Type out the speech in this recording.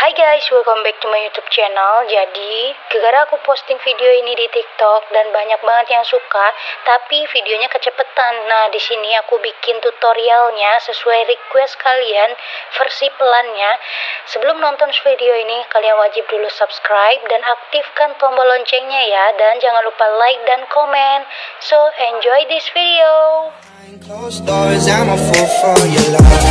Hai guys, welcome back to my YouTube channel. Jadi, gara-gara aku posting video ini di TikTok dan banyak banget yang suka, tapi videonya kecepetan. Nah, di sini aku bikin tutorialnya sesuai request kalian, versi pelannya. Sebelum nonton video ini, kalian wajib dulu subscribe dan aktifkan tombol loncengnya ya, dan jangan lupa like dan komen. So, enjoy this video. Closed doors, I'm a fool for your love.